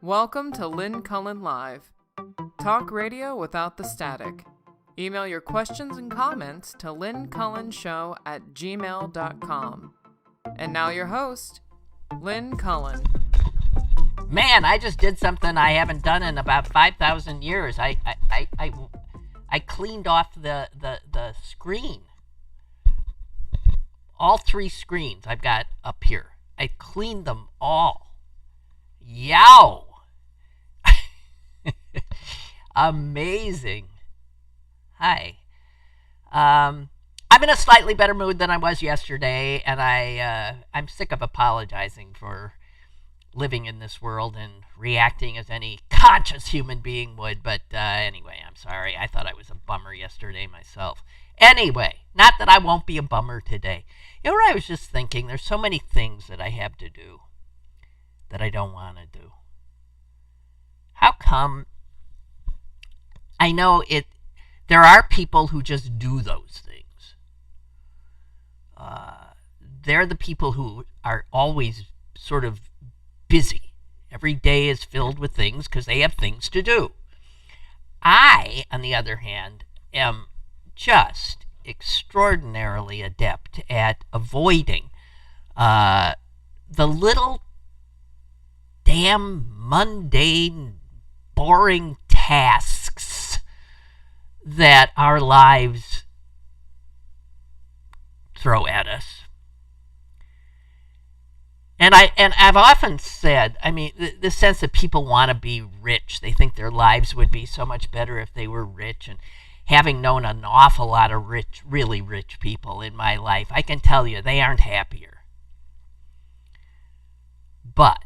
Welcome to Lynn Cullen Live. Talk radio without the static. Email your questions and comments to lynncullenshow@gmail.com. And now your host, Lynn Cullen. Man, I just did something I haven't done in about 5,000 years. I cleaned off the screen. All three screens I've got up here. I cleaned them all. Yow! Amazing. Hi. I'm in a slightly better mood than I was yesterday, and I'm sick of apologizing for living in this world and reacting as any conscious human being would. But anyway, I'm sorry. I thought I was a bummer yesterday myself. Anyway, not that I won't be a bummer today. You know what I was just thinking? There's so many things that I have to do that I don't want to do. How come? I know there are people who just do those things. They're the people who are always sort of busy. Every day is filled with things because they have things to do. I, on the other hand, am just extraordinarily adept at avoiding the little damn mundane, boring tasks that our lives throw at us. And I've often said, I mean, the sense that people want to be rich. They think their lives would be so much better if they were rich. And having known an awful lot of really rich people in my life, I can tell you they aren't happier. But,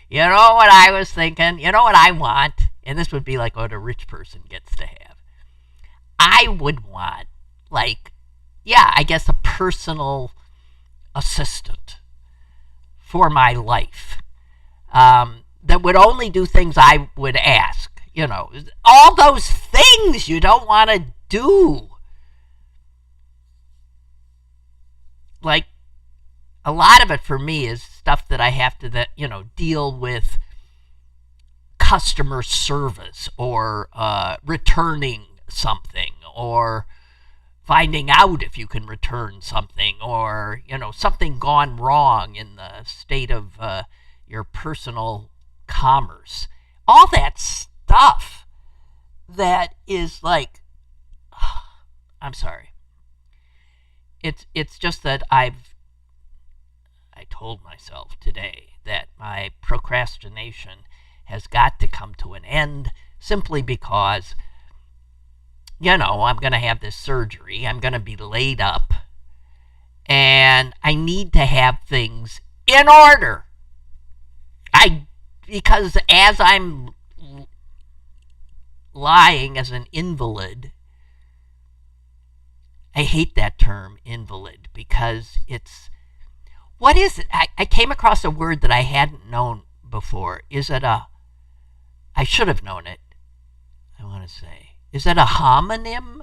you know what I was thinking? You know what I want? And this would be like what a rich person gets to have. I would want, I guess a personal assistant for my life that would only do things I would ask. You know, all those things you don't want to do. Like, a lot of it for me is stuff that I have to, deal with customer service or returning something or finding out if you can return something or, something gone wrong in the state of your personal commerce. All that stuff that is like, I'm sorry. It's just that I told myself today that my procrastination has got to come to an end simply because, I'm going to have this surgery. I'm going to be laid up. And I need to have things in order. Because as I'm lying as an invalid, I hate that term, invalid, because what is it? I came across a word that I hadn't known before. I should have known it, I want to say. Is it a homonym?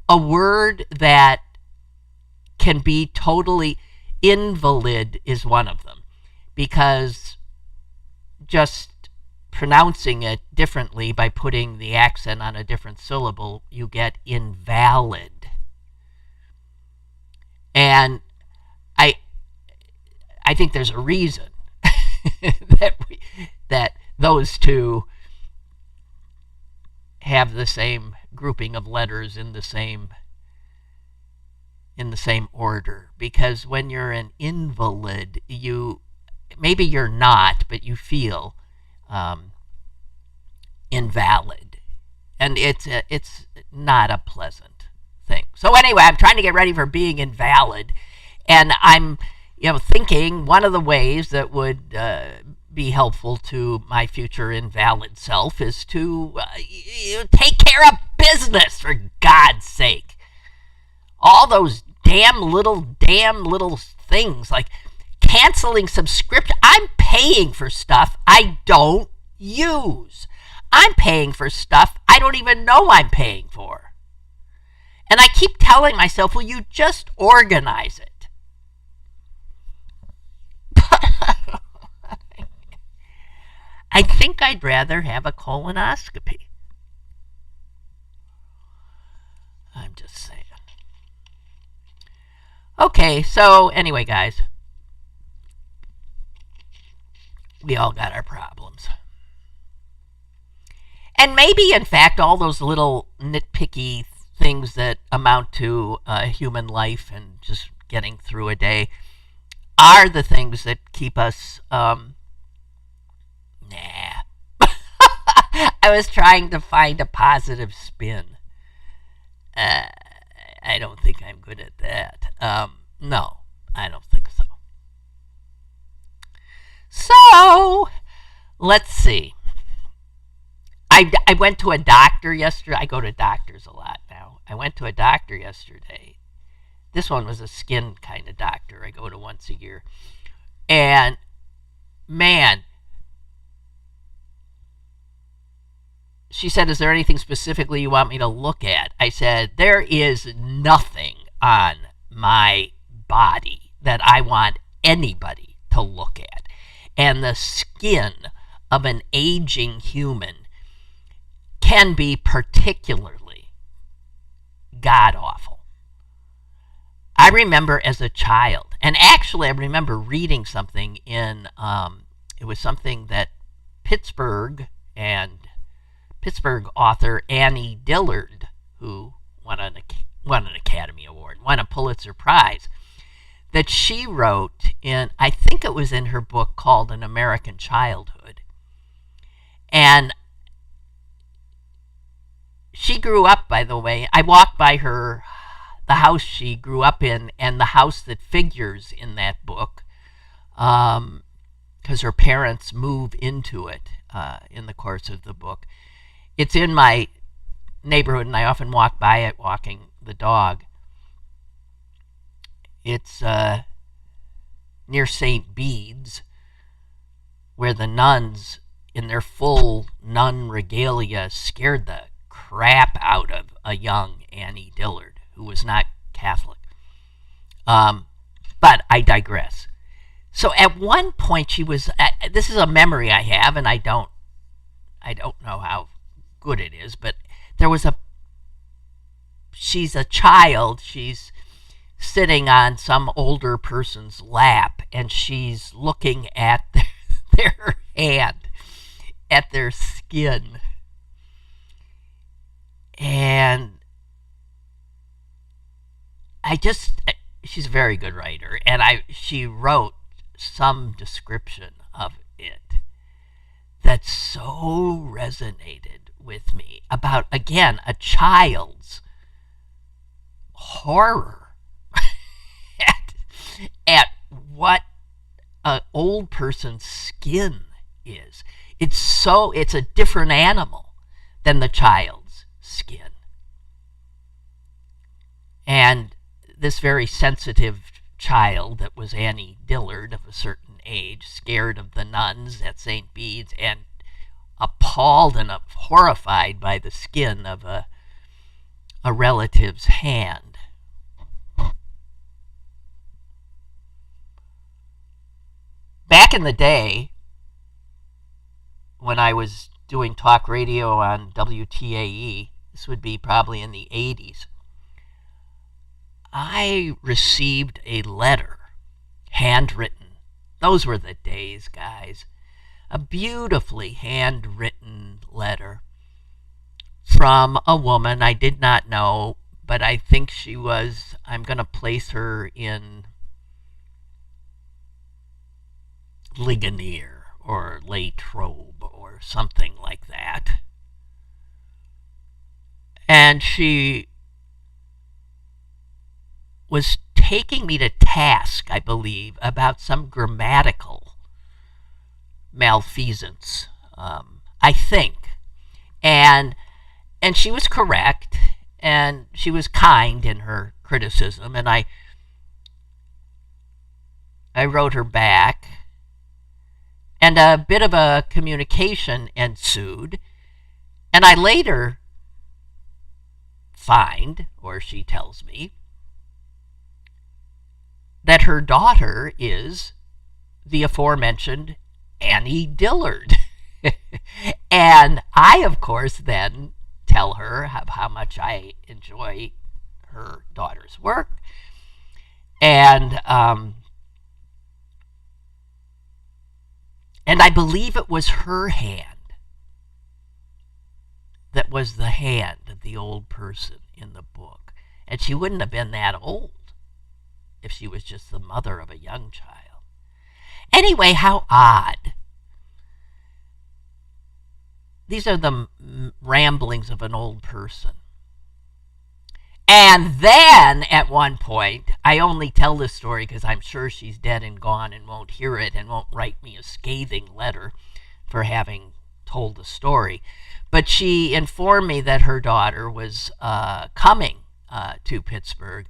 A word that can be totally, invalid is one of them. Because just pronouncing it differently by putting the accent on a different syllable, you get invalid. And I think there's a reason that those two have the same grouping of letters in the same order. Because when you're an invalid, maybe you're not, but you feel invalid, and it's not a pleasant thing. So anyway, I'm trying to get ready for being invalid, and I'm thinking one of the ways that would be helpful to my future invalid self is to take care of business, for God's sake. All those damn little things like canceling subscription. I'm paying for stuff I don't use. I'm paying for stuff I don't even know I'm paying for. And I keep telling myself, will you just organize it? I think I'd rather have a colonoscopy. I'm just saying. Okay, so anyway, guys, we all got our problems. And maybe, in fact, all those little nitpicky things that amount to human life and just getting through a day are the things that keep us, nah. I was trying to find a positive spin. I don't think I'm good at that. No, I don't think so. So, let's see. I went to a doctor yesterday. I go to doctors a lot now. I went to a doctor yesterday. This one was a skin kind of doctor. I go to once a year. And, man, she said, is there anything specifically you want me to look at? I said, there is nothing on my body that I want anybody to look at. And the skin of an aging human can be particularly god-awful. I remember as a child, and actually I remember reading something in, it was something that Pittsburgh author Annie Dillard, who won an Academy Award, won a Pulitzer Prize, that she wrote in, I think it was in her book called An American Childhood. And she grew up, by the way, I walked by the house she grew up in, and the house that figures in that book, because her parents move into it in the course of the book. It's in my neighborhood, and I often walk by it walking the dog. It's near St. Bede's, where the nuns, in their full nun regalia, scared the crap out of a young Annie Dillard, who was not Catholic. But I digress. So at one point she was, this is a memory I have, and I don't know how good it is, but she's a child, she's sitting on some older person's lap, and she's looking at their hand, at their skin. And she's a very good writer, and she wrote some description of it that so resonated with me about, again, a child's horror at what an old person's skin is. It's a different animal than the child's skin. And this very sensitive child that was Annie Dillard, of a certain age, scared of the nuns at St. Bede's and appalled and horrified by the skin of a relative's hand. Back in the day, when I was doing talk radio on WTAE, this would be probably in the 80s, I received a letter, handwritten. Those were the days, guys. A beautifully handwritten letter from a woman I did not know, but I think I'm going to place her in Ligonier or Les Trobe or something like that. And she was taking me to task, I believe, about some grammatical malfeasance, I think. And she was correct, and she was kind in her criticism, and I wrote her back, and a bit of a communication ensued, and I later find, or she tells me, that her daughter is the aforementioned Annie Dillard. And I, of course, then tell her how much I enjoy her daughter's work. And I believe it was her hand that was the hand of the old person in the book. And she wouldn't have been that old if she was just the mother of a young child. Anyway, how odd. These are the ramblings of an old person. And then, at one point, I only tell this story because I'm sure she's dead and gone and won't hear it and won't write me a scathing letter for having told the story. But she informed me that her daughter was coming to Pittsburgh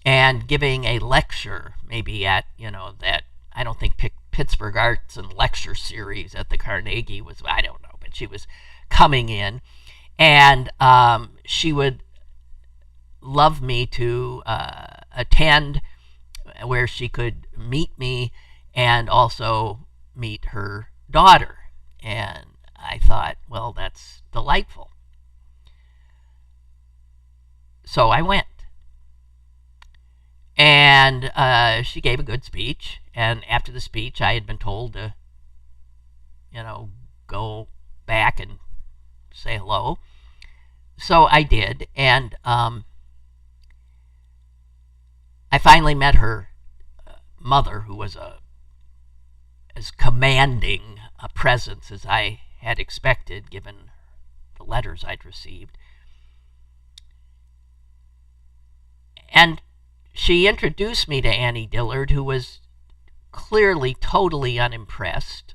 and giving a lecture, maybe at, that, I don't think Pittsburgh Arts and Lecture Series at the Carnegie was, I don't know, but she was coming in. And she would love me to attend, where she could meet me and also meet her daughter. And I thought, well, that's delightful. So I went. And she gave a good speech. And after the speech, I had been told to, go back and say hello. So I did. And I finally met her mother, who was as commanding a presence as I had expected, given the letters I'd received. And she introduced me to Annie Dillard, who was clearly totally unimpressed,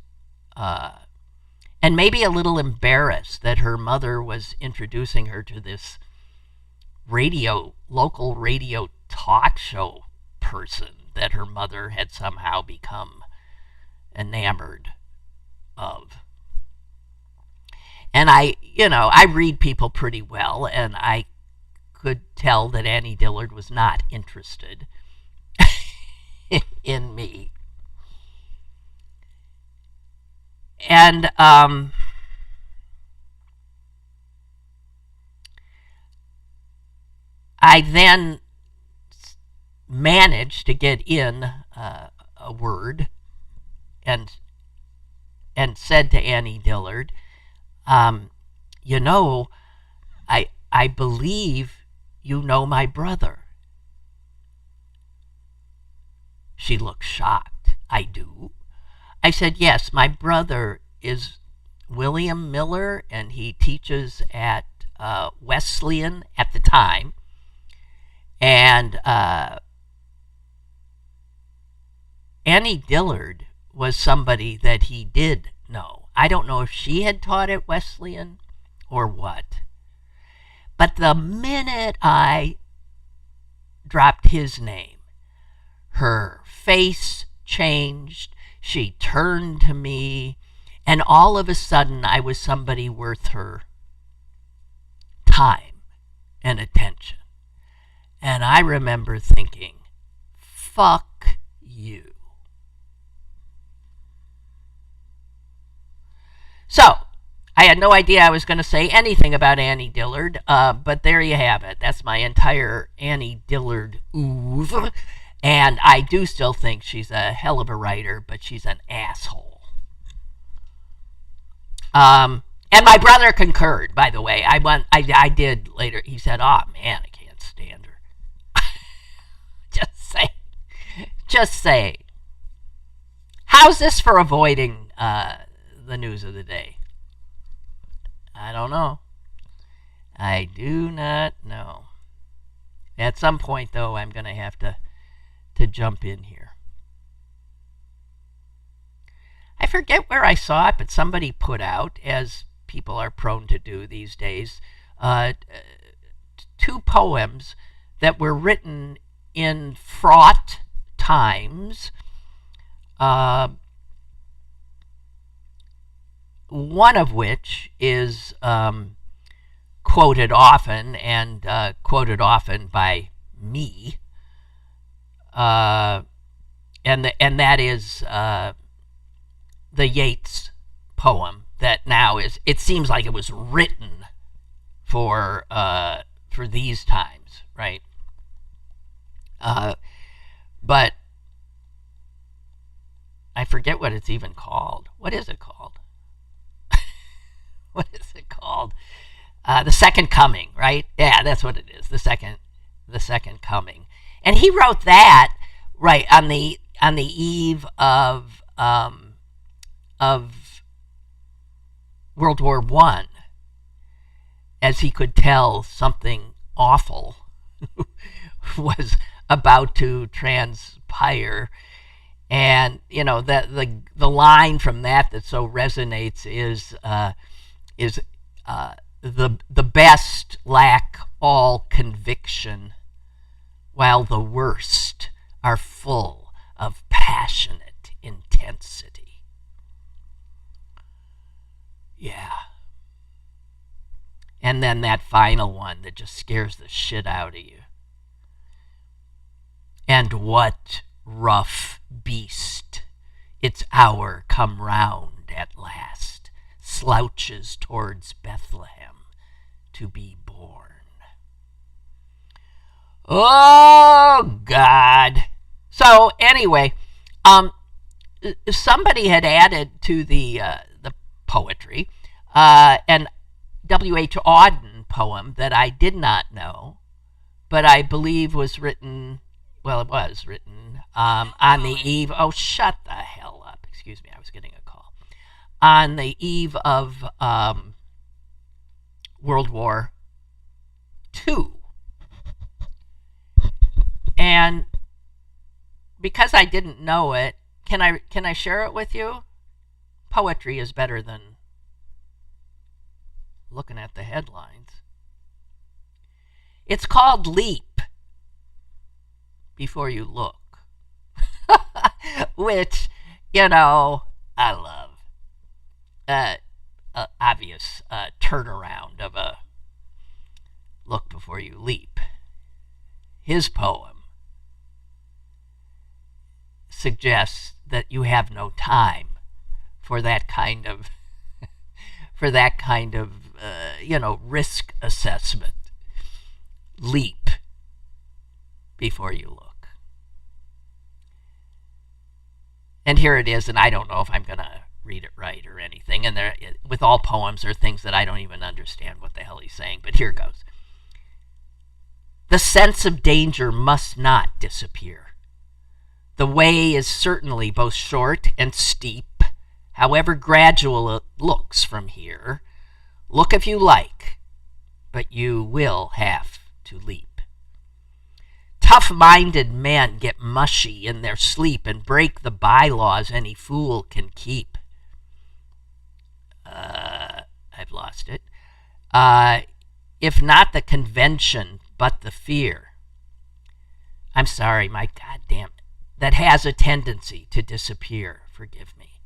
and maybe a little embarrassed that her mother was introducing her to this local radio talk show person that her mother had somehow become enamored of. And I read people pretty well, and I could tell that Annie Dillard was not interested in me. And I then managed to get in a word and said to Annie Dillard, I believe you know my brother. She looked shocked. I do? I said, yes, my brother is William Miller, and he teaches at Wesleyan at the time. And Annie Dillard was somebody that he did know. I don't know if she had taught at Wesleyan or what. But the minute I dropped his name, her face changed. She turned to me, and all of a sudden I was somebody worth her time and attention. And I remember thinking, fuck you. So, I had no idea I was going to say anything about Annie Dillard, but there you have it. That's my entire Annie Dillard oeuvre. And I do still think she's a hell of a writer, but she's an asshole. And my brother concurred, by the way. I did later. He said, oh, man, I can't stand her. Just say. How's this for avoiding the news of the day? I don't know. I do not know. At some point, though, I'm going to have to jump in here. I forget where I saw it, but somebody put out, as people are prone to do these days, 2 poems that were written in fraught times. One of which is quoted often, and quoted often by me, and that is the Yeats poem that now it seems like it was written for these times, right? But I forget what it's even called. What is it called? What is it called? The Second Coming, right? Yeah, that's what it is. The Second Coming, and he wrote that right on the eve of World War I, as he could tell something awful was about to transpire. And the line from that so resonates is the best lack all conviction, while the worst are full of passionate intensity. Yeah. And then that final one that just scares the shit out of you. And what rough beast, its hour come round at last, slouches towards Bethlehem to be born. Oh, God. So, anyway, somebody had added to the poetry an W.H. Auden poem that I did not know, but I believe was written, well, it was written on the eve, oh, shut the hell up. Excuse me, I was getting a call. On the eve of World War II. And because I didn't know it, can I share it with you? Poetry is better than looking at the headlines. It's called Leap Before You Look, which, I love. Obvious turnaround of a look before you leap. His poem suggests that you have no time for that kind of risk assessment. Leap before you look. And here it is, and I don't know if I'm going to read it right or anything. And there, with all poems, there are things that I don't even understand what the hell he's saying, but here goes. The sense of danger must not disappear. The way is certainly both short and steep, however gradual it looks from here. Look if you like, but you will have to leap. Tough-minded men get mushy in their sleep and break the bylaws any fool can keep. I've lost it. If not the convention, but the fear. I'm sorry, my goddamn, that has a tendency to disappear. Forgive me.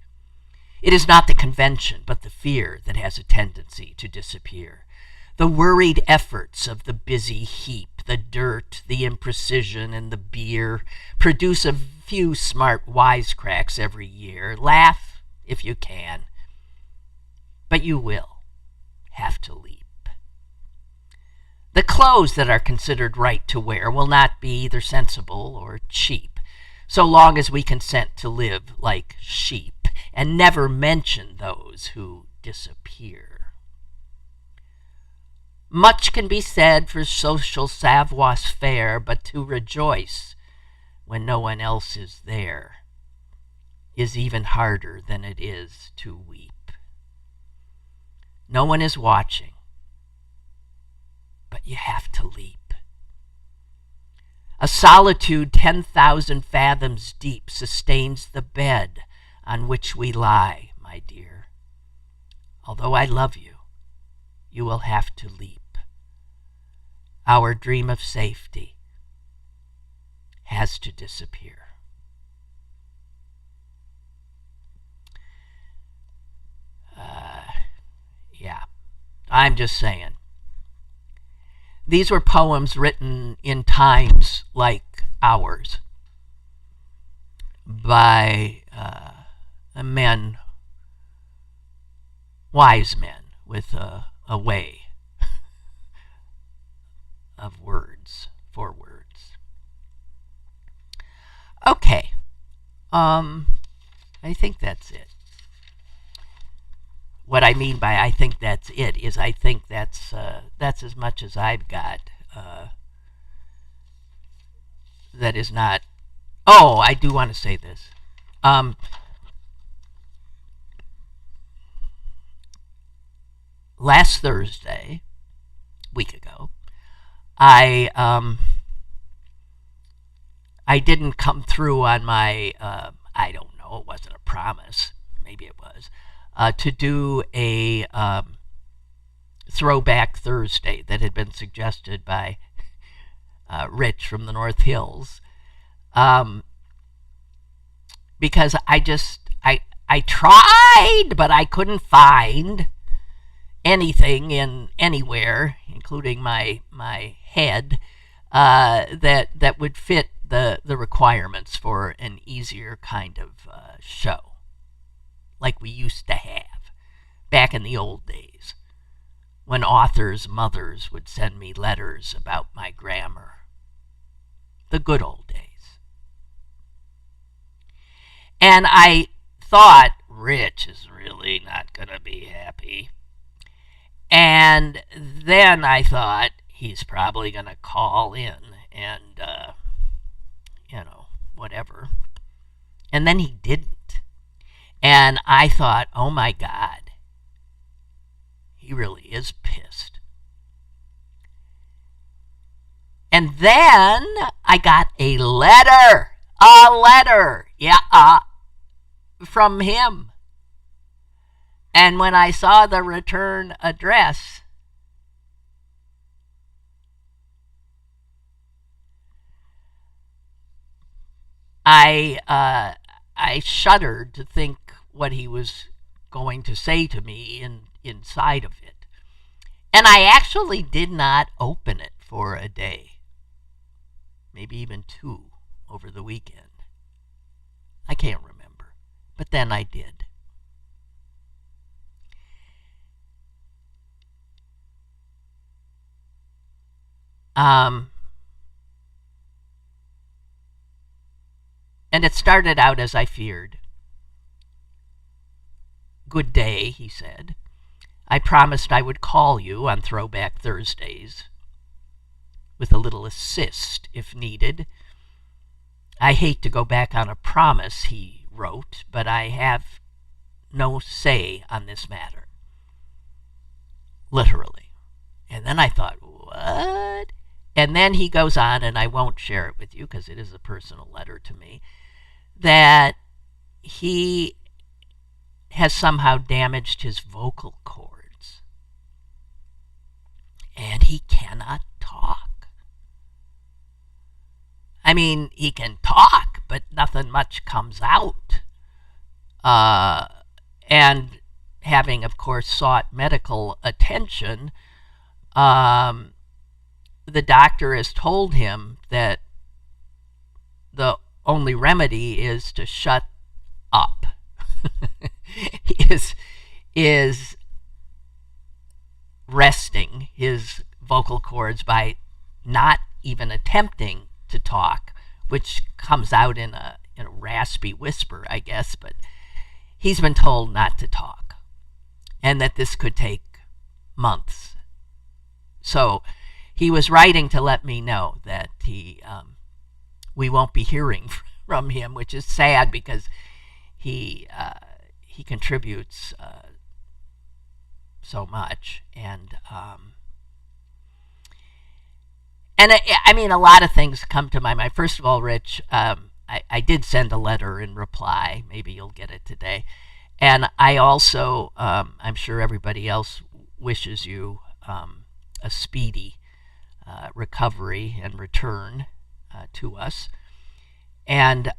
It is not the convention, but the fear that has a tendency to disappear. The worried efforts of the busy heap, the dirt, the imprecision, and the beer produce a few smart wisecracks every year. Laugh if you can, but you will have to leap. The clothes that are considered right to wear will not be either sensible or cheap, so long as we consent to live like sheep and never mention those who disappear. Much can be said for social savoir-faire, but to rejoice when no one else is there is even harder than it is to weep. No one is watching, but you have to leap. A solitude 10,000 fathoms deep sustains the bed on which we lie, my dear. Although I love you, you will have to leap. Our dream of safety has to disappear. Yeah, I'm just saying. These were poems written in times like ours by men wise men with a way of words, for words. Okay, I think that's it. What I mean by I think that's it is I think that's as much as I've got. That is not. Oh, I do want to say this. Last Thursday, a week ago, I didn't come through on my, I don't know, it wasn't a promise, maybe it was, to do a Throwback Thursday that had been suggested by Rich from the North Hills, because I tried, but I couldn't find anything in anywhere, including my head, that would fit the requirements for an easier kind of show, like we used to have back in the old days, when authors' mothers would send me letters about my grammar. The good old days. And I thought, Rich is really not going to be happy. And then I thought, he's probably going to call in and, whatever. And then he didn't. And I thought, oh my God, he really is pissed. And then I got a letter, from him. And when I saw the return address, I shuddered to think what he was going to say to me inside of it. And I actually did not open it for a day, maybe even 2 over the weekend. I can't remember, but then I did. And it started out as I feared. Good day, he said. I promised I would call you on Throwback Thursdays with a little assist if needed. I hate to go back on a promise, he wrote, but I have no say on this matter. Literally. And then I thought, what? And then he goes on, and I won't share it with you because it is a personal letter to me, that he has somehow damaged his vocal cords. And he cannot talk. I mean, he can talk, but nothing much comes out. And having, of course, sought medical attention, the doctor has told him that the only remedy is to shut up. is resting his vocal cords by not even attempting to talk, which comes out in a raspy whisper, I guess, but he's been told not to talk and that this could take months. So he was writing to let me know that we won't be hearing from him, which is sad because he contributes so much, and I mean, a lot of things come to my mind. First of all, Rich, I did send a letter in reply. Maybe you'll get it today. And I also, I'm sure everybody else wishes you a speedy recovery and return to us. And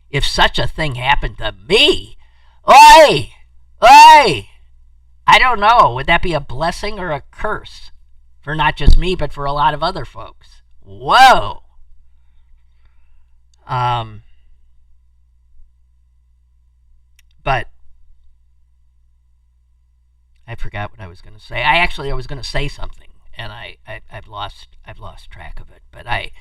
if such a thing happened to me, oi, I don't know. Would that be a blessing or a curse? For not just me, but for a lot of other folks. Whoa. But I forgot what I was going to say. I was going to say something, and I've lost track of it. But I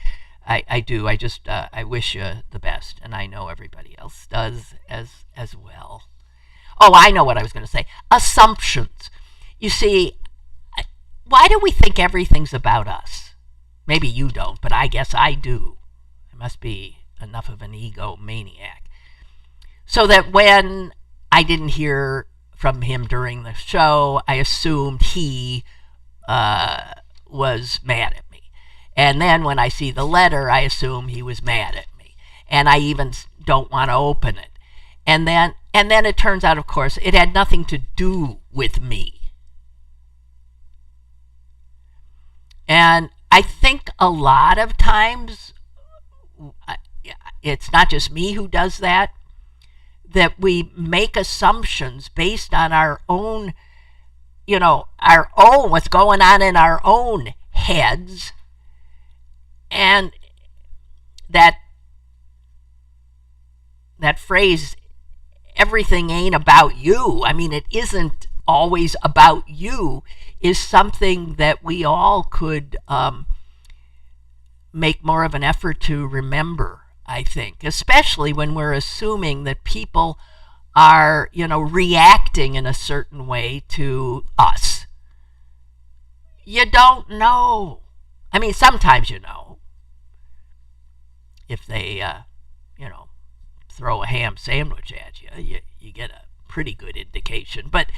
do. I wish you the best, and I know everybody else does as well. Oh, I know what I was going to say. Assumptions. You see, why do we think everything's about us? Maybe you don't, but I guess I do. I must be enough of an egomaniac. So that when I didn't hear from him during the show, I assumed he was mad at me. And then when I see the letter, I assume he was mad at me. And I even don't want to open it. And then it turns out, of course, it had nothing to do with me. And I think a lot of times, it's not just me who does that we make assumptions based on our own, what's going on in our own heads. And that phrase, everything ain't about you. I mean, it isn't always about you, is something that we all could make more of an effort to remember, I think, especially when we're assuming that people are, reacting in a certain way to us. You don't know. I mean, sometimes you know. If they, throw a ham sandwich at you, you get a pretty good indication. But,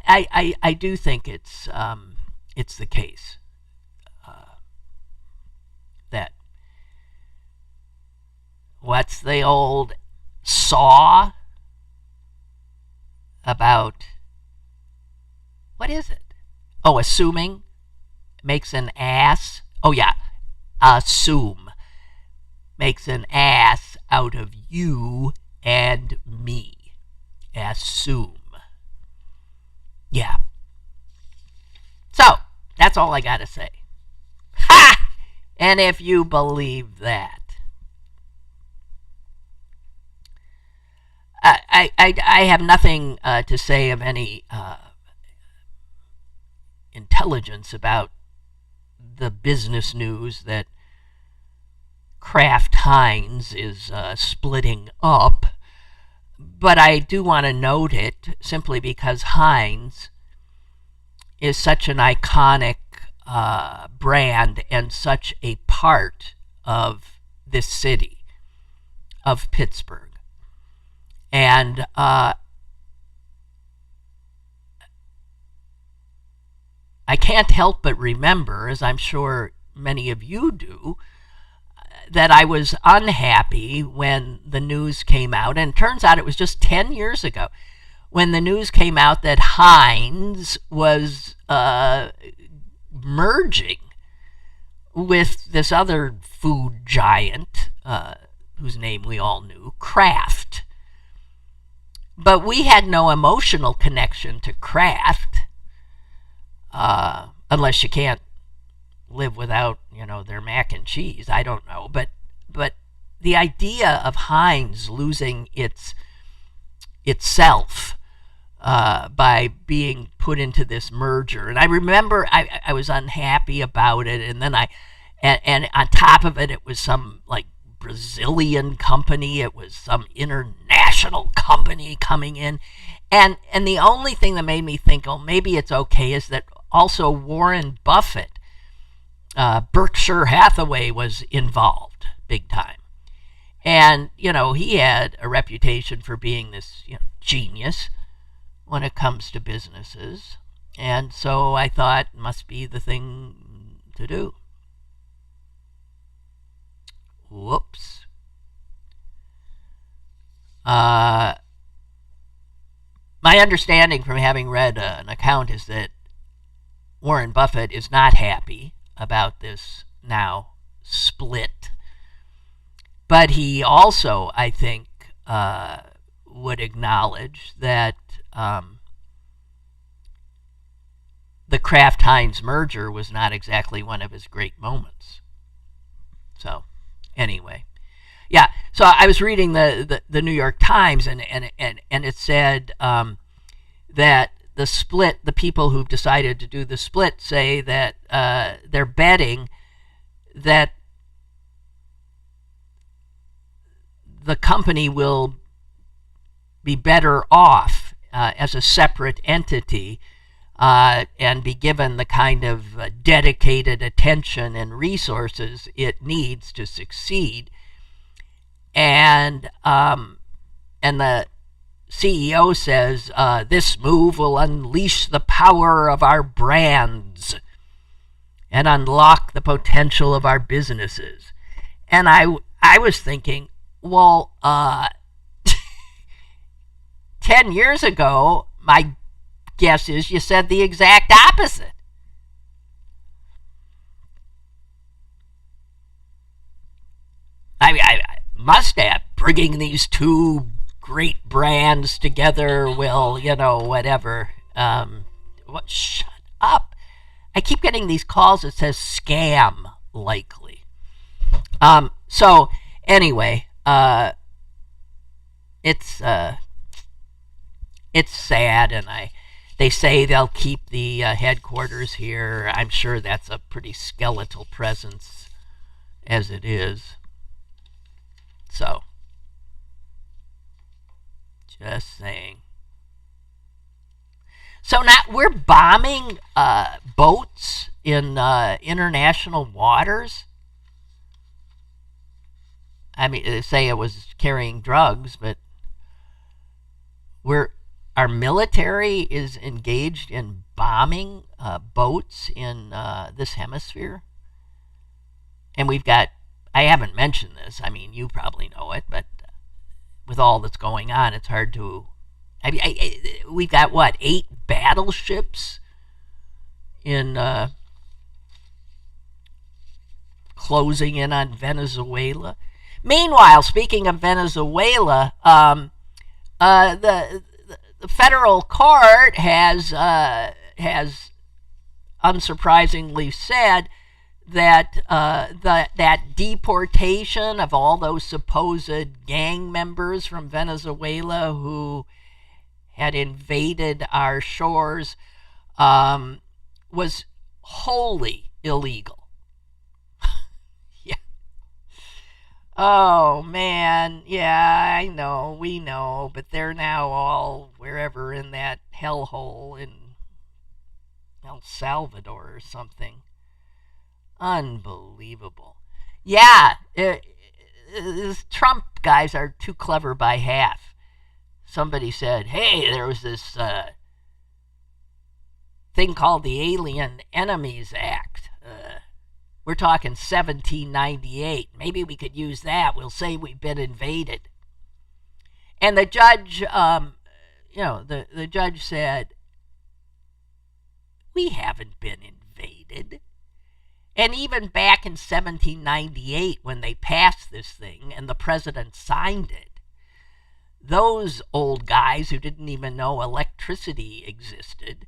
I do think it's the case that what's the old saw about, what is it? Oh, assuming makes an ass. Oh yeah, assume makes an ass out of you and me. Assume. Yeah. So, that's all I got to say. Ha! And if you believe that, I have nothing to say of any intelligence about the business news that Kraft Heinz is splitting up. But I do want to note it simply because Heinz is such an iconic brand and such a part of this city, of Pittsburgh. And I can't help but remember, as I'm sure many of you do, that I was unhappy when the news came out, and it turns out it was just 10 years ago, when the news came out that Heinz was merging with this other food giant, whose name we all knew, Kraft. But we had no emotional connection to Kraft, unless you can't live without, their mac and cheese. I don't know. But the idea of Heinz losing itself by being put into this merger. And I remember I was unhappy about it. And then and on top of it, it was some like Brazilian company. It was some international company coming in. And the only thing that made me think, oh, maybe it's okay, is that also Warren Buffett, Berkshire Hathaway, was involved big time. And, he had a reputation for being this genius when it comes to businesses. And so I thought it must be the thing to do. Whoops. My understanding from having read an account is that Warren Buffett is not happy about this now split. But he also, I think, would acknowledge that the Kraft Heinz merger was not exactly one of his great moments. So, anyway. Yeah, so I was reading the New York Times, and it said that the split, the people who've decided to do the split say that they're betting that the company will be better off as a separate entity and be given the kind of dedicated attention and resources it needs to succeed. And the CEO says, this move will unleash the power of our brands and unlock the potential of our businesses. And I was thinking, well, 10 years ago, my guess is you said the exact opposite. I must have. Bringing these two great brands together will, whatever. Shut up. I keep getting these calls that says scam likely. So anyway, it's sad, and they say they'll keep the headquarters here. I'm sure that's a pretty skeletal presence as it is. So, just saying. So now we're bombing boats in international waters. I mean, they say it was carrying drugs, but our military is engaged in bombing boats in this hemisphere. And we've got, I haven't mentioned this, I mean, you probably know it, but with all that's going on, it's hard to, we've got, 8 battleships in closing in on Venezuela. Meanwhile, speaking of Venezuela, the federal court has unsurprisingly said that that deportation of all those supposed gang members from Venezuela who had invaded our shores was wholly illegal. Oh, man, yeah, I know, we know, but they're now all wherever in that hellhole in El Salvador or something. Unbelievable. Yeah, these Trump guys are too clever by half. Somebody said, hey, there was this thing called the Alien Enemies Act. We're talking 1798. Maybe we could use that. We'll say we've been invaded. And the judge, the judge said, we haven't been invaded. And even back in 1798, when they passed this thing and the president signed it, those old guys who didn't even know electricity existed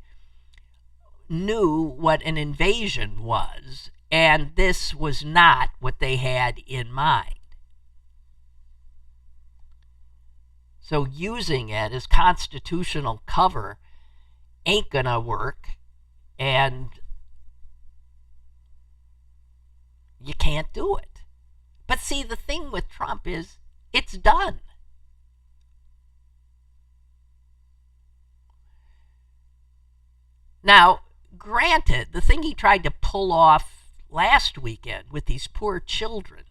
knew what an invasion was. And this was not what they had in mind. So using it as constitutional cover ain't gonna work, and you can't do it. But see, the thing with Trump is it's done. Now, granted, the thing he tried to pull off last weekend with these poor children,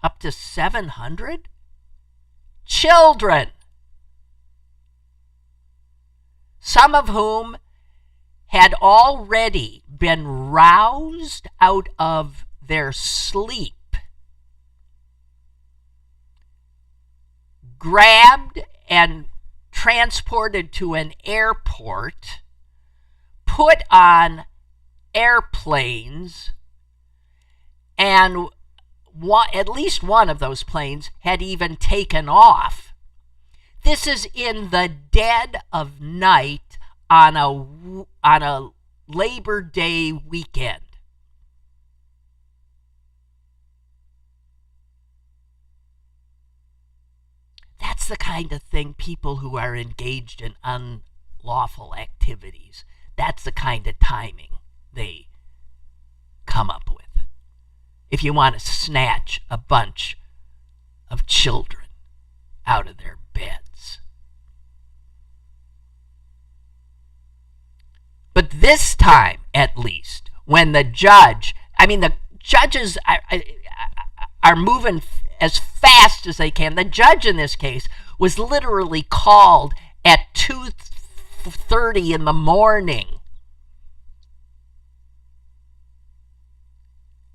up to 700 children, some of whom had already been roused out of their sleep, grabbed and transported to an airport, put on airplanes, and at least one of those planes had even taken off. This is in the dead of night on a Labor Day weekend. That's That's the kind of thing people who are engaged in unlawful activities, that's the kind of timing they come up with. If you want to snatch a bunch of children out of their beds. But this time, at least, when the judges are moving as fast as they can. The judge in this case was literally called at 2:30 in the morning.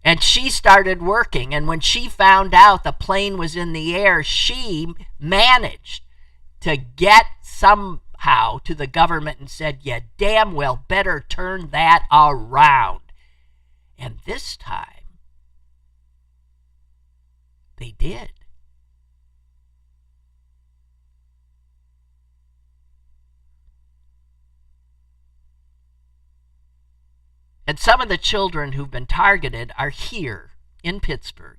And she started working, and when she found out the plane was in the air, she managed to get somehow to the government and said, "You damn well better turn that around." And this time, they did. And some of the children who've been targeted are here in Pittsburgh.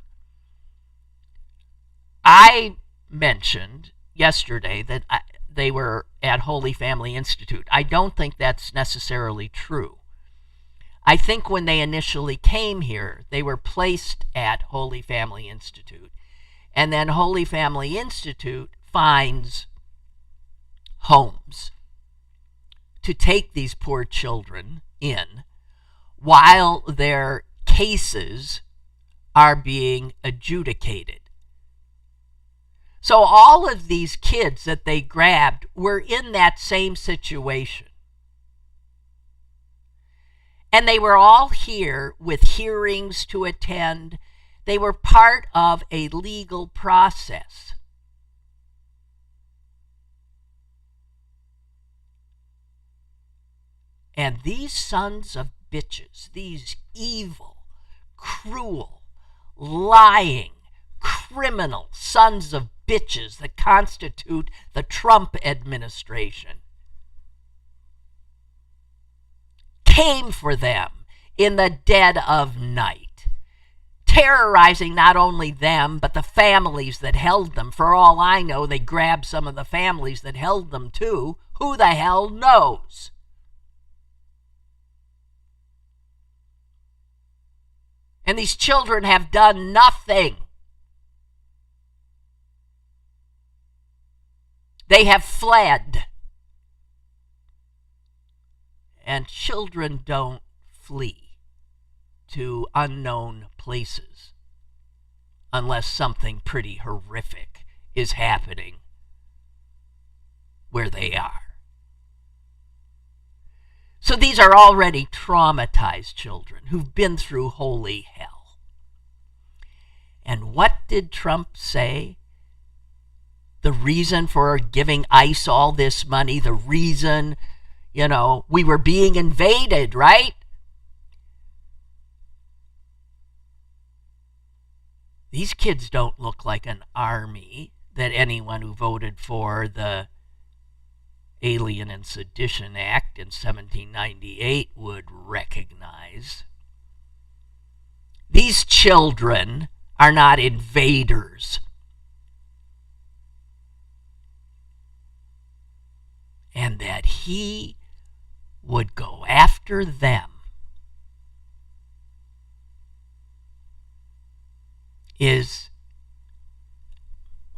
I mentioned yesterday that they were at Holy Family Institute. I don't think that's necessarily true. I think when they initially came here, they were placed at Holy Family Institute. And then Holy Family Institute finds homes to take these poor children in while their cases are being adjudicated. So all of these kids that they grabbed were in that same situation. And they were all here with hearings to attend. They were part of a legal process. And these sons of bitches, these evil, cruel, lying, criminal sons of bitches that constitute the Trump administration, came for them in the dead of night, terrorizing not only them, but the families that held them. For all I know, they grabbed some of the families that held them too. Who the hell knows? And these children have done nothing. They have fled. And children don't flee to unknown places unless something pretty horrific is happening where they are. So these are already traumatized children who've been through holy hell. And what did Trump say? The reason for giving ICE all this money, the reason, we were being invaded, right? These kids don't look like an army that anyone who voted for the Alien and Sedition Act in 1798 would recognize. These children are not invaders. And that he would go after them is,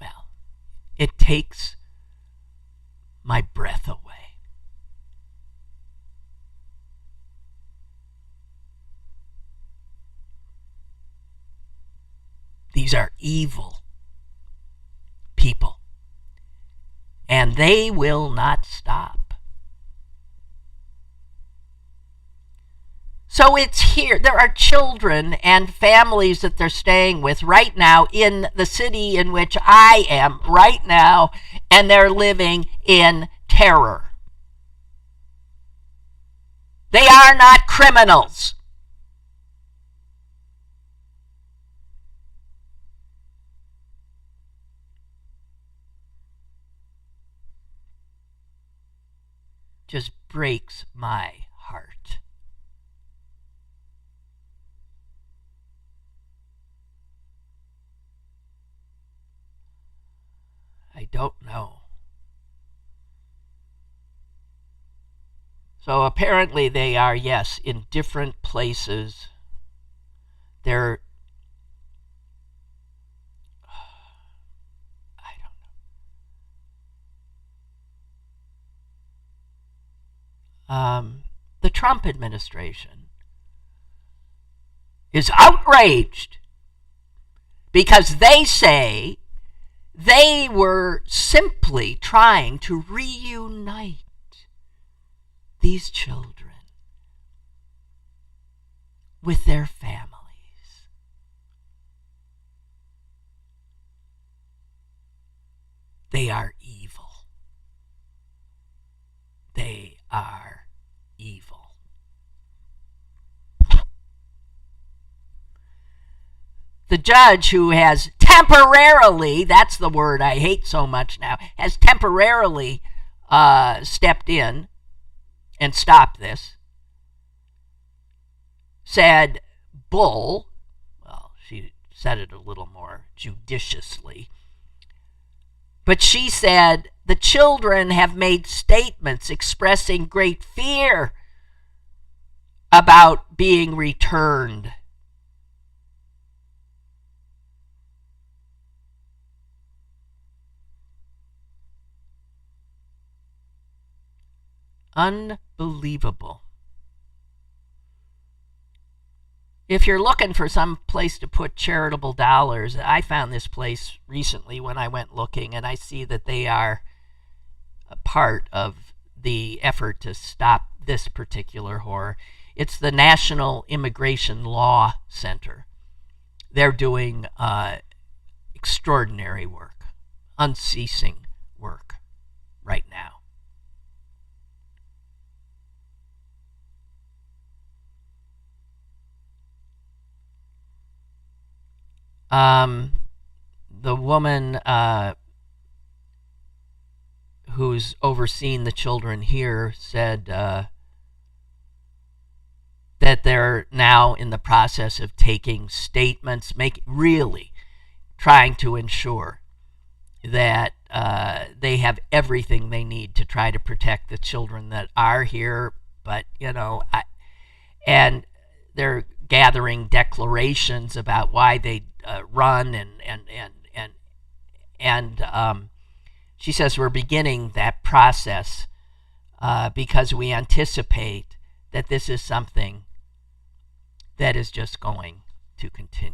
well, it takes my breath away. These are evil people, and they will not stop. So it's here. There are children and families that they're staying with right now in the city in which I am right now, and they're living in terror. They are not criminals. Just breaks my heart. I I don't know. So apparently they are, yes, in different places. They're, I don't know. The Trump administration is outraged because they say they were simply trying to reunite these children with their families. They are evil. They are evil. The judge who has temporarily, that's the word I hate so much now, has temporarily stepped in and stopped this, said, bull, well, she said it a little more judiciously, but she said, the children have made statements expressing great fear about being returned. Unbelievable. If you're looking for some place to put charitable dollars, I found this place recently when I went looking, and I see that they are a part of the effort to stop this particular horror. It's the National Immigration Law Center. They're doing extraordinary work, unceasing work right now. The woman who's overseeing the children here said that they're now in the process of taking statements, really trying to ensure that they have everything they need to try to protect the children that are here. But, and they're gathering declarations about why they run, and she says we're beginning that process because we anticipate that this is something that is just going to continue.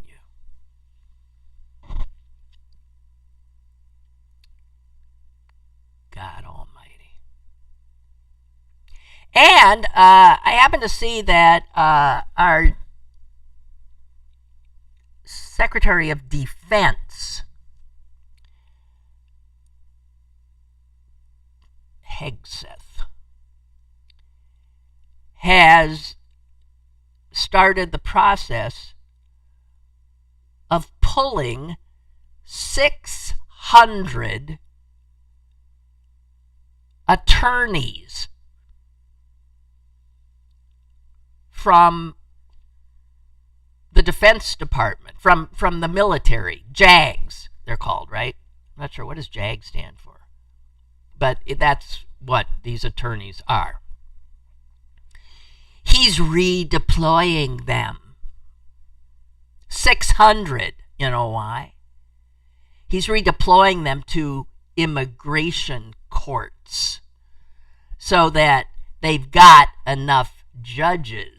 God Almighty. And I happen to see that our Secretary of Defense, Hegseth, has started the process of pulling 600 attorneys from the Defense Department, from the military, JAGs, they're called, right? I'm not sure, what does JAG stand for? But that's what these attorneys are. He's redeploying them. 600, you know why? He's redeploying them to immigration courts so that they've got enough judges.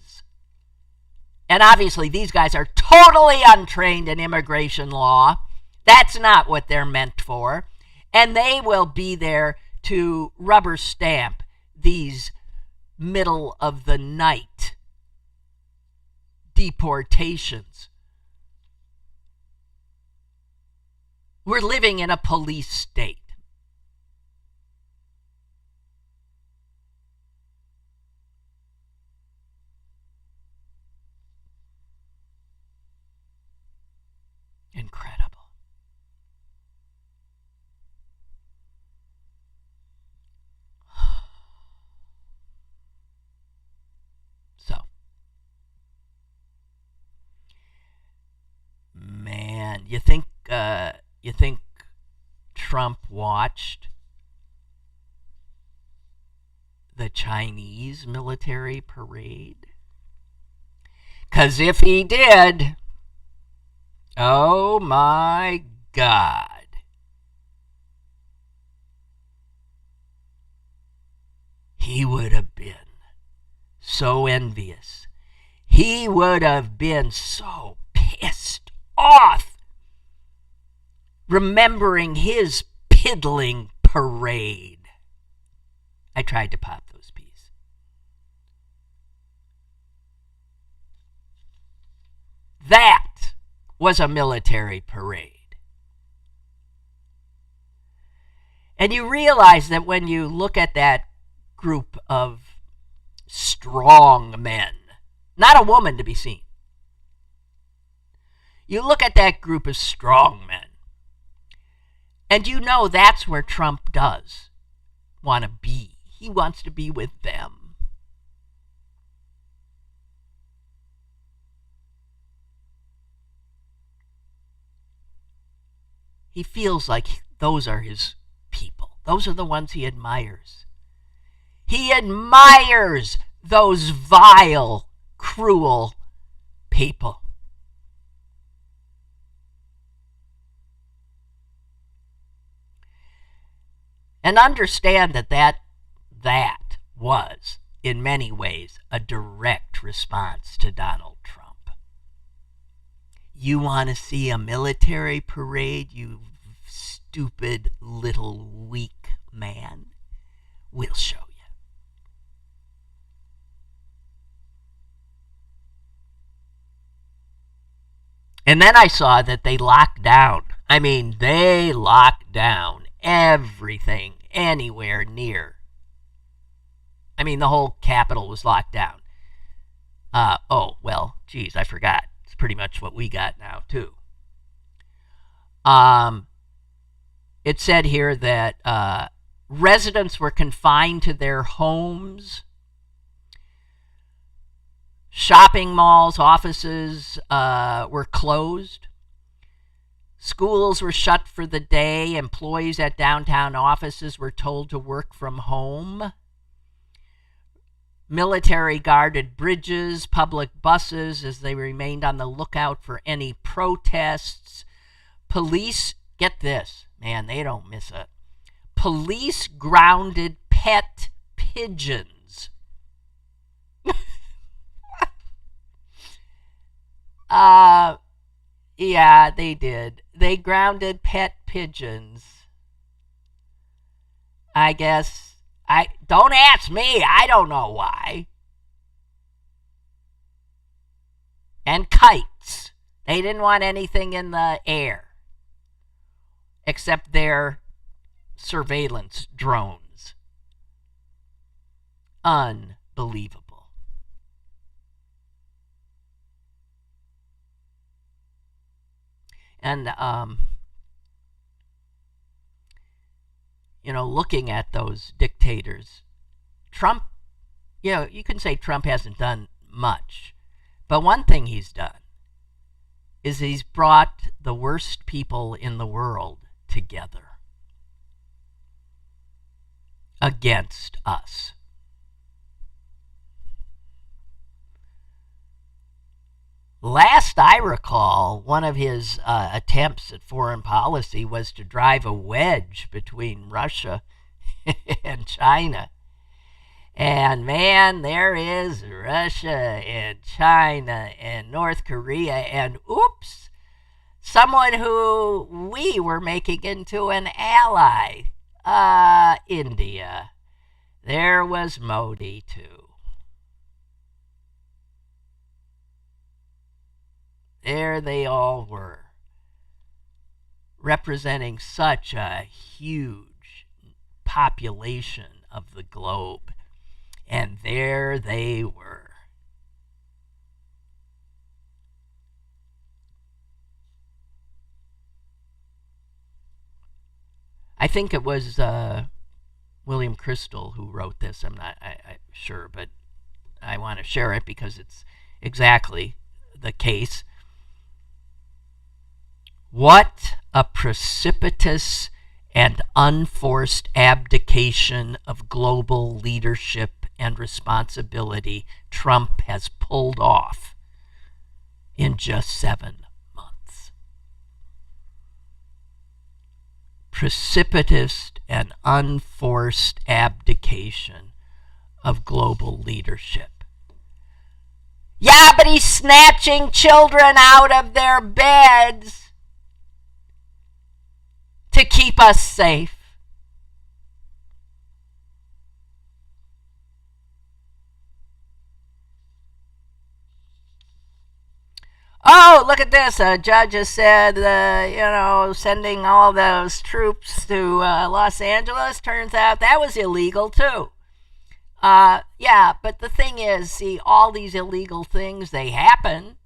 And obviously these guys are totally untrained in immigration law. That's not what they're meant for. And they will be there to rubber stamp these middle of the night deportations. We're living in a police state. Incredible. So, man, you think Trump watched the Chinese military parade? Because if he did, oh my God. He would have been so envious. He would have been so pissed off remembering his piddling parade. I tried to pop those peas. That was a military parade. And you realize that when you look at that group of strong men, not a woman to be seen, you look at that group of strong men, and you know that's where Trump does want to be. He wants to be with them. He feels like those are his people. Those are the ones he admires. He admires those vile, cruel people. And understand that was, in many ways, a direct response to Donald Trump. You want to see a military parade, you stupid little weak man? We'll show you. And then I saw that they locked down. They locked down everything anywhere near. The whole Capitol was locked down. I forgot. It's pretty much what we got now, too. It said here that residents were confined to their homes. Shopping malls, offices were closed. Schools were shut for the day. Employees at downtown offices were told to work from home. Military guarded bridges, public buses as they remained on the lookout for any protests. Police, get this, man, they don't miss it. Police grounded pet pigeons. Yeah, they did. They grounded pet pigeons. I guess. Don't ask me. I don't know why. And kites. They didn't want anything in the air except their surveillance drones. Unbelievable. And, looking at those dictators, Trump, you can say Trump hasn't done much. But one thing he's done is he's brought the worst people in the world together against us. Last I recall, one of his attempts at foreign policy was to drive a wedge between Russia and China. And man, there is Russia and China and North Korea and oops, someone who we were making into an ally, India. There was Modi too. There they all were, representing such a huge population of the globe. And there they were. I think it was William Crystal who wrote this. I'm not sure, but I want to share it because it's exactly the case. What a precipitous and unforced abdication of global leadership and responsibility Trump has pulled off in just 7 months. Precipitous and unforced abdication of global leadership. Yeah, but he's snatching children out of their beds to keep us safe. Oh, look at this. A judge has said, sending all those troops to Los Angeles, turns out that was illegal too. Yeah, but the thing is, see, all these illegal things, they happen,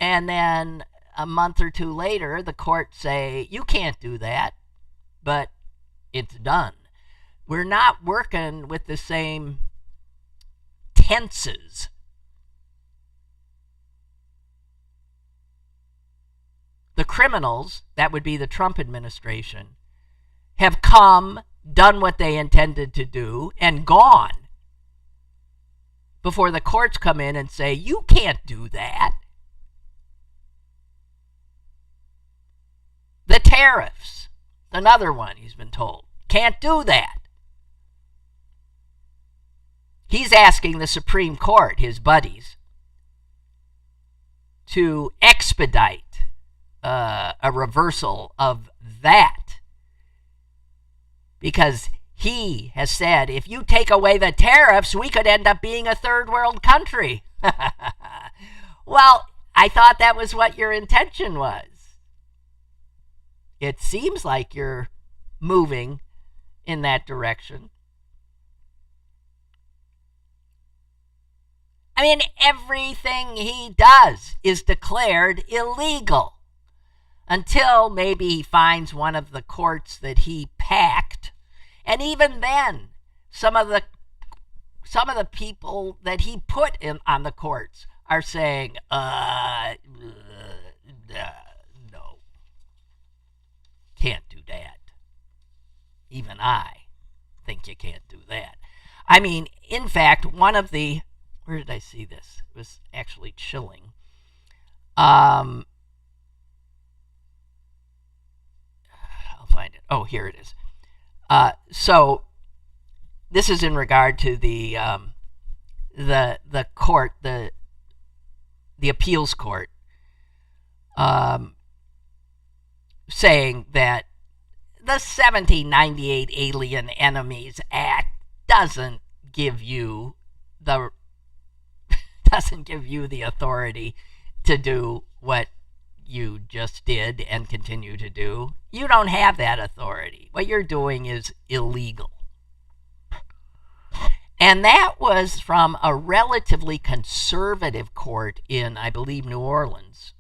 and then a month or two later, the courts say, you can't do that, but it's done. We're not working with the same tenses. The criminals, that would be the Trump administration, have come, done what they intended to do, and gone before the courts come in and say, you can't do that. The tariffs, another one he's been told, can't do that. He's asking the Supreme Court, his buddies, to expedite a reversal of that, because he has said, if you take away the tariffs, we could end up being a third world country. Well, I thought that was what your intention was. It seems like you're moving in that direction. I mean, everything he does is declared illegal. Until maybe he finds one of the courts that he packed. And even then, some of the people that he put on the courts are saying, no, can't do that. Even I think you can't do that. I mean, in fact, one of the, where did I see this? It was actually chilling. Find it. Oh, here it is. So this is in regard to the court, the appeals court, saying that the 1798 Alien Enemies Act doesn't give you the authority to do what you just did and continue to do. You don't have that authority. What you're doing is illegal. And that was from a relatively conservative court in, I believe, New Orleans.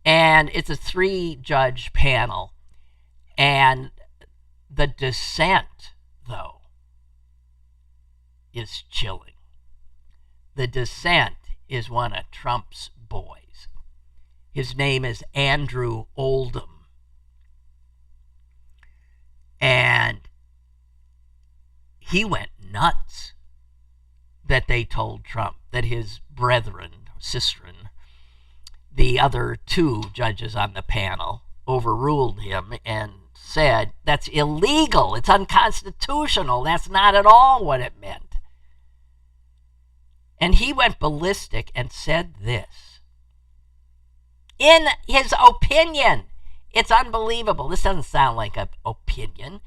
And it's a 3-judge panel. And the dissent, though, is chilling. The dissent is one of Trump's boys. His name is Andrew Oldham. And he went nuts that they told Trump that his brethren, sistren, the other 2 judges on the panel, overruled him and said, that's illegal, it's unconstitutional, that's not at all what it meant. And he went ballistic and said this. In his opinion, it's unbelievable. This doesn't sound like an opinion.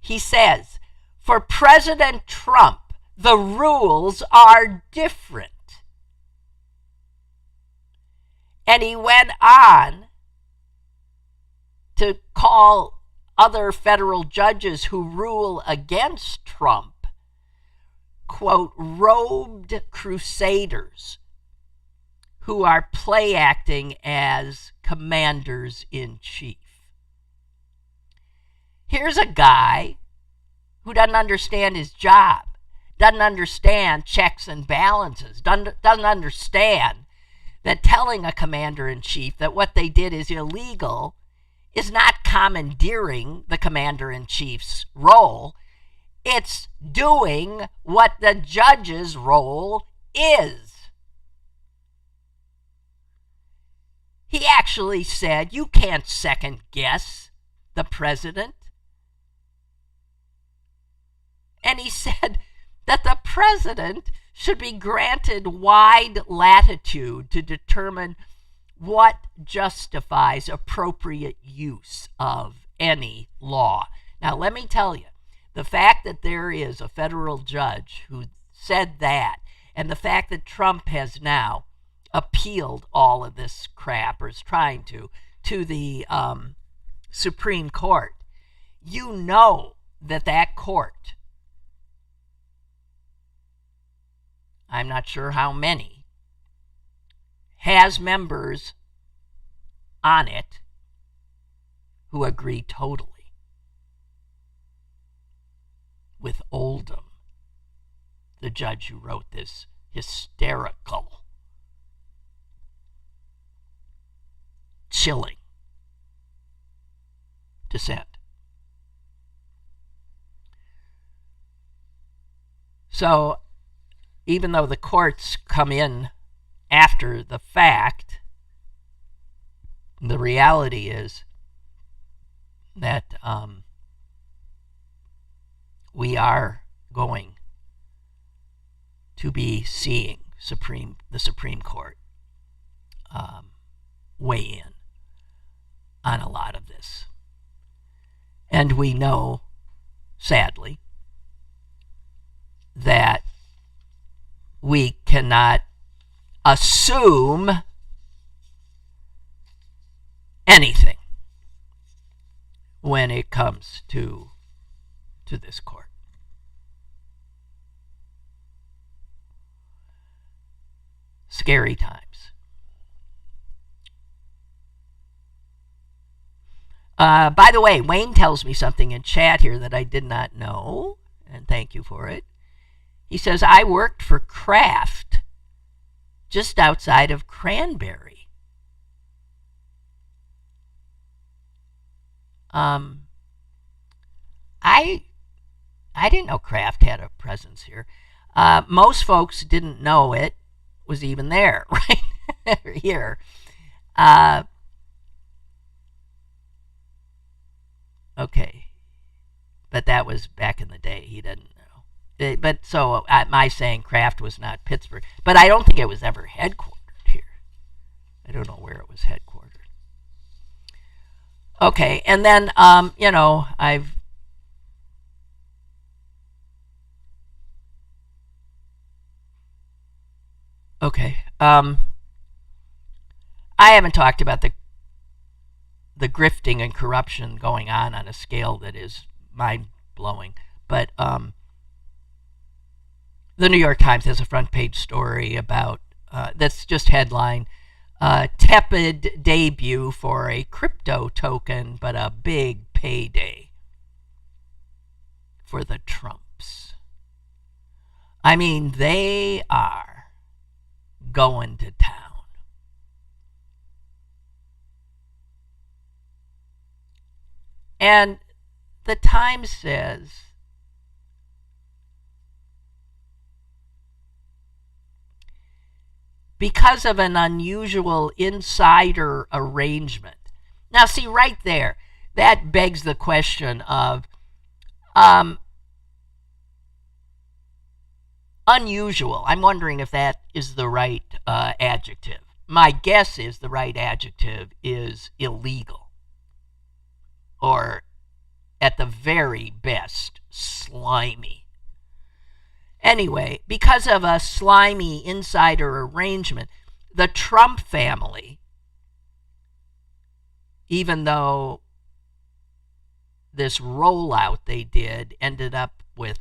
He says, for President Trump, the rules are different. And he went on to call other federal judges who rule against Trump, quote, robed crusaders who are play acting as commanders-in-chief. Here's a guy who doesn't understand his job, doesn't understand checks and balances, doesn't understand that telling a commander-in-chief that what they did is illegal is not commandeering the commander-in-chief's role. It's doing what the judge's role is. He actually said, you can't second guess the president. And he said that the president should be granted wide latitude to determine what justifies appropriate use of any law. Now, let me tell you, the fact that there is a federal judge who said that, and the fact that Trump has now appealed all of this crap, or is trying to the Supreme Court, you know that court, I'm not sure how many, has members on it who agree totally with Oldham, the judge who wrote this hysterical, chilling dissent. So even though the courts come in after the fact, the reality is that we are going to be seeing the Supreme Court weigh in on a lot of this. And we know, sadly, that we cannot assume anything when it comes to this court. Scary times. By the way, Wayne tells me something in chat here that I did not know, and thank you for it. He says, I worked for Kraft just outside of Cranberry. I didn't know Kraft had a presence here. Most folks didn't know it was even there, right here. Okay, but that was back in the day. He didn't know. But so my saying Kraft was not Pittsburgh, but I don't think it was ever headquartered here. I don't know where it was headquartered. Okay, and then I haven't talked about the grifting and corruption going on a scale that is mind-blowing. But the New York Times has a front page story about, that's just headline, tepid debut for a crypto token, but a big payday for the Trumps. I mean, they are going to town. And the Times says because of an unusual insider arrangement. Now, see, right there, that begs the question of unusual. I'm wondering if that is the right adjective. My guess is the right adjective is illegal. Or, at the very best, slimy. Anyway, because of a slimy insider arrangement, the Trump family, even though this rollout they did ended up with,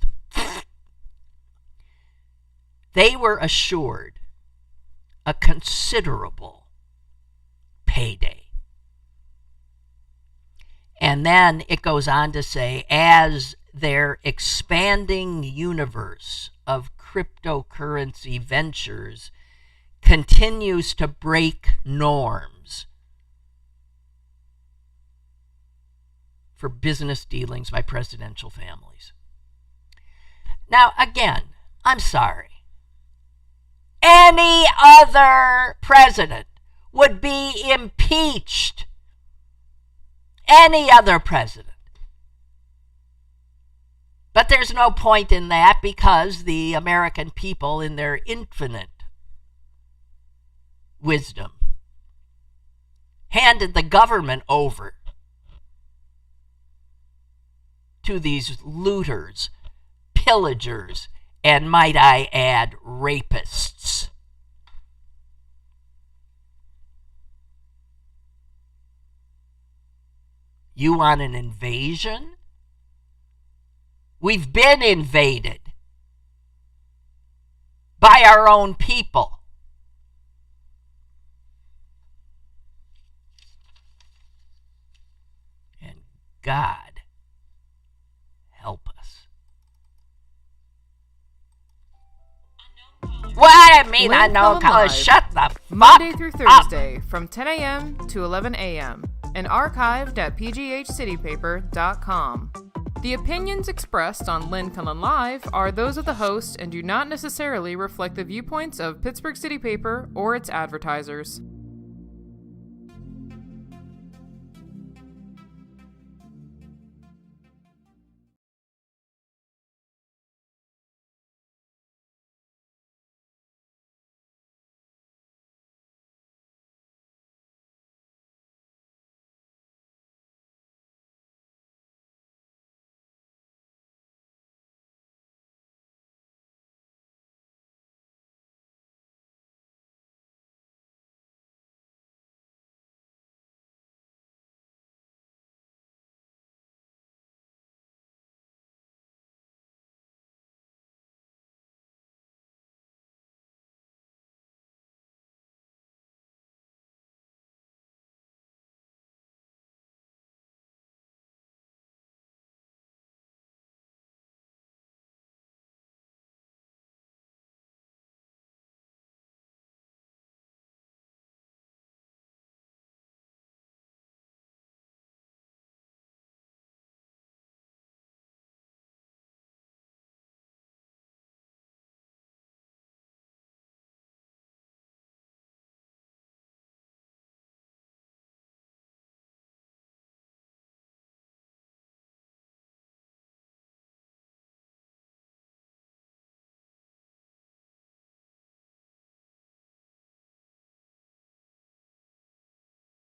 they were assured a considerable payday. And then it goes on to say, as their expanding universe of cryptocurrency ventures continues to break norms, for business dealings by presidential families. Now, again, I'm sorry. Any other president would be impeached. Any other president. But there's no point in that because the American people, in their infinite wisdom, handed the government over to these looters, pillagers, and might I add, rapists. You want an invasion? We've been invaded by our own people. And God help us. Well, I mean, I know, shut the fuck Monday through up. Thursday from 10 a.m. to 11 a.m. and archived at pghcitypaper.com. The opinions expressed on Lynn Cullen Live are those of the host and do not necessarily reflect the viewpoints of Pittsburgh City Paper or its advertisers.